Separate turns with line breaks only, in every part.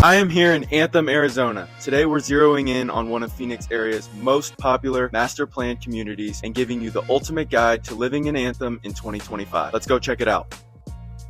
I am here in Anthem, Arizona. Today we're zeroing in on one of Phoenix area's most popular master plan communities and giving you the ultimate guide to living in Anthem in 2025. Let's go check it out.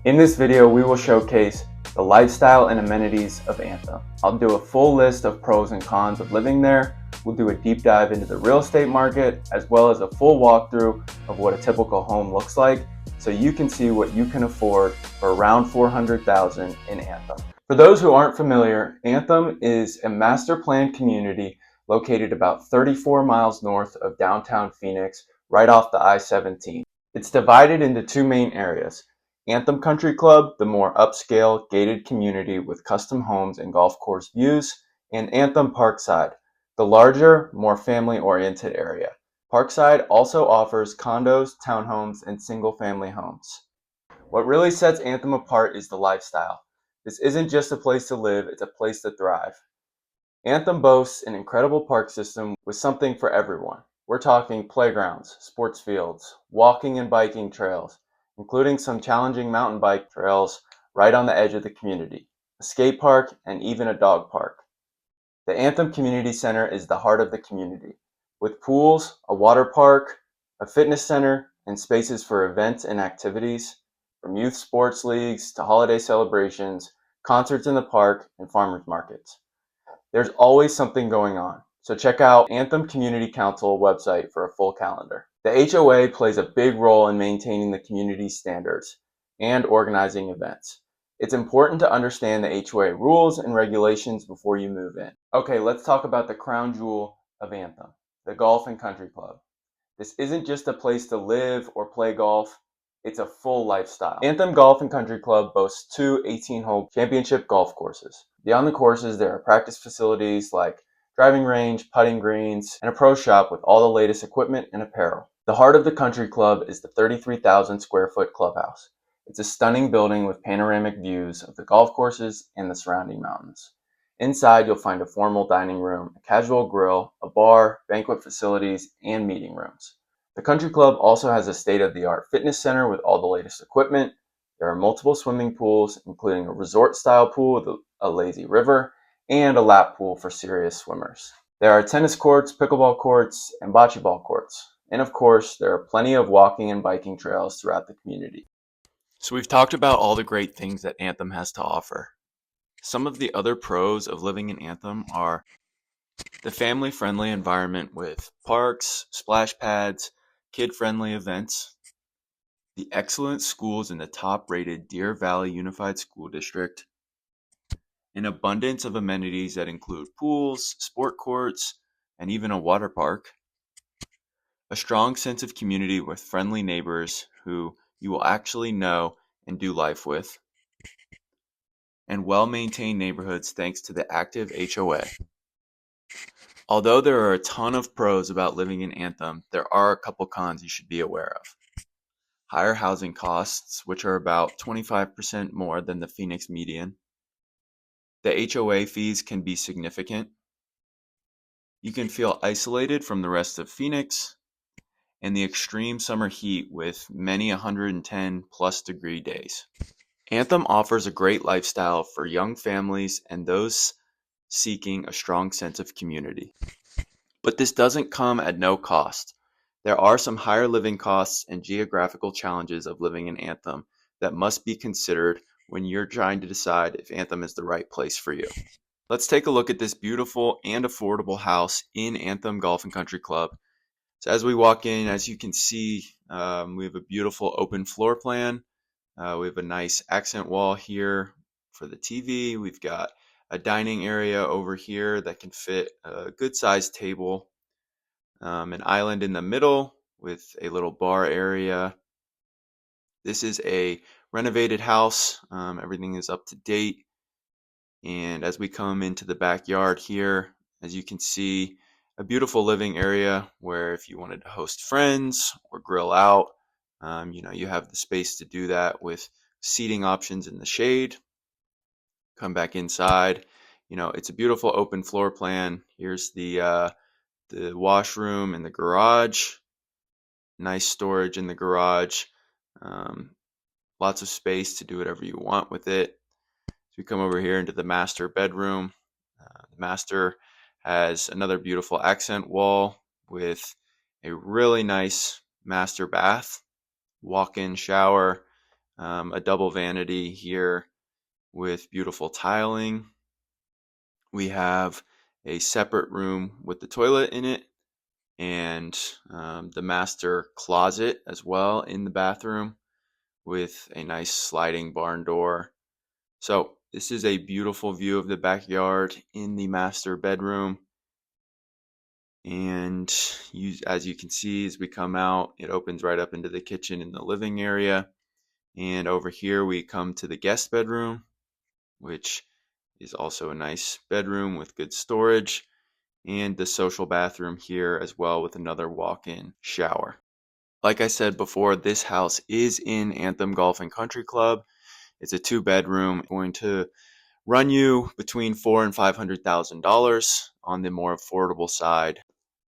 In this video, we will showcase the lifestyle and amenities of Anthem. I'll do a full list of pros and cons of living there. We'll do a deep dive into the real estate market, as well as a full walkthrough of what a typical home looks like, so you can see what you can afford for around $400,000 in Anthem. For those who aren't familiar, Anthem is a master planned community located about 34 miles north of downtown Phoenix, right off the I-17. It's divided into two main areas: Anthem Country Club, the more upscale, gated community with custom homes and golf course views, and Anthem Parkside, the larger, more family-oriented area. Parkside also offers condos, townhomes, and single-family homes. What really sets Anthem apart is the lifestyle. This isn't just a place to live, it's a place to thrive. Anthem boasts an incredible park system with something for everyone. We're talking playgrounds, sports fields, walking and biking trails, including some challenging mountain bike trails right on the edge of the community, a skate park, and even a dog park. The Anthem Community Center is the heart of the community, with pools, a water park, a fitness center, and spaces for events and activities, from youth sports leagues to holiday celebrations, concerts in the park, and farmers markets. There's always something going on, so check out Anthem Community Council website for a full calendar. The HOA plays a big role in maintaining the community's standards and organizing events. It's important to understand the HOA rules and regulations before you move in. Okay, let's talk about the crown jewel of Anthem, the Golf and Country Club. This isn't just a place to live or play golf, it's a full lifestyle. Anthem Golf and Country Club boasts two 18-hole championship golf courses. Beyond the courses, there are practice facilities like driving range, putting greens, and a pro shop with all the latest equipment and apparel. The heart of the country club is the 33,000 square foot clubhouse. It's a stunning building with panoramic views of the golf courses and the surrounding mountains. Inside, you'll find a formal dining room, a casual grill, a bar, banquet facilities, and meeting rooms. The country club also has a state-of-the-art fitness center with all the latest equipment. There are multiple swimming pools, including a resort-style pool with a lazy river, and a lap pool for serious swimmers. There are tennis courts, pickleball courts, and bocce ball courts. And of course, there are plenty of walking and biking trails throughout the community.
So we've talked about all the great things that Anthem has to offer. Some of the other pros of living in Anthem are the family-friendly environment with parks, splash pads, kid-friendly events, the excellent schools in the top-rated Deer Valley Unified School District, an abundance of amenities that include pools, sport courts, and even a water park, a strong sense of community with friendly neighbors who you will actually know and do life with, and well-maintained neighborhoods thanks to the active HOA. Although there are a ton of pros about living in Anthem, there are a couple cons you should be aware of. Higher housing costs, which are about 25% more than the Phoenix median. The HOA fees can be significant. You can feel isolated from the rest of Phoenix, and the extreme summer heat with many 110 plus degree days. Anthem offers a great lifestyle for young families and those seeking a strong sense of community. But this doesn't come at no cost. There are some higher living costs and geographical challenges of living in Anthem that must be considered when you're trying to decide if Anthem is the right place for you. Let's take a look at this beautiful and affordable house in Anthem Golf and Country Club. So as we walk in, as you can see, we have a beautiful open floor plan. We have a nice accent wall here for the TV. We've got a dining area over here that can fit a good sized table, an island in the middle with a little bar area. This is a renovated house. Everything is up to date. And as we come into the backyard here, as you can see, a beautiful living area where if you wanted to host friends or grill out, you have the space to do that with seating options in the shade. Come back inside. It's a beautiful open floor plan. Here's the washroom and the garage. Nice storage in the garage. Lots of space to do whatever you want with it. So we come over here into the master bedroom. The master has another beautiful accent wall with a really nice master bath, walk-in shower, a double vanity here with beautiful tiling. We have a separate room with the toilet in it and the master closet as well in the bathroom with a nice sliding barn door. So this is a beautiful view of the backyard in the master bedroom. And as you can see, as we come out, it opens right up into the kitchen and the living area. And over here we come to the guest bedroom, which is also a nice bedroom with good storage, and the social bathroom here as well with another walk-in shower. Like I said before, this house is in Anthem Golf and Country Club. It's a 2-bedroom, going to run you between $400,000 and $500,000 on the more affordable side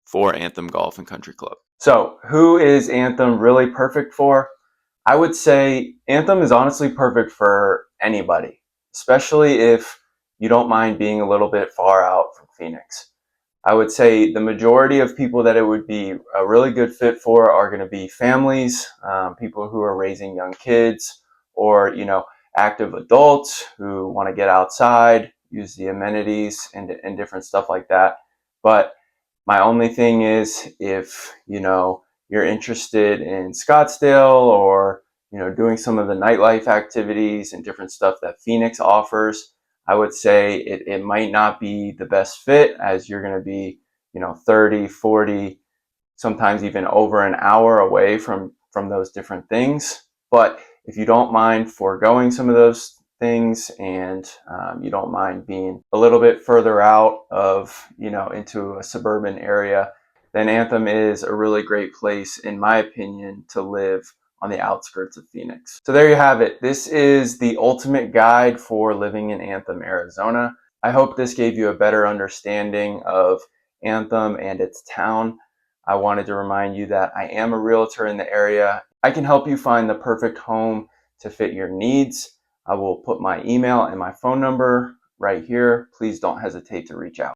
for Anthem Golf and Country Club.
So who is Anthem really perfect for? I would say Anthem is honestly perfect for anybody, especially if you don't mind being a little bit far out from Phoenix. I would say the majority of people that it would be a really good fit for are going to be families, people who are raising young kids, or active adults who want to get outside, use the amenities, and different stuff like that. But my only thing is, if you're interested in Scottsdale, or doing some of the nightlife activities and different stuff that Phoenix offers, I would say it might not be the best fit, as you're going to be 30, 40, sometimes even over an hour away from those different things. But if you don't mind foregoing some of those things, and you don't mind being a little bit further out of into a suburban area, then Anthem is a really great place, in my opinion, to live on the outskirts of Phoenix. So there you have it. This is the ultimate guide for living in Anthem, Arizona. I hope this gave you a better understanding of Anthem and its town. I wanted to remind you that I am a realtor in the area. I can help you find the perfect home to fit your needs. I will put my email and my phone number right here. Please don't hesitate to reach out.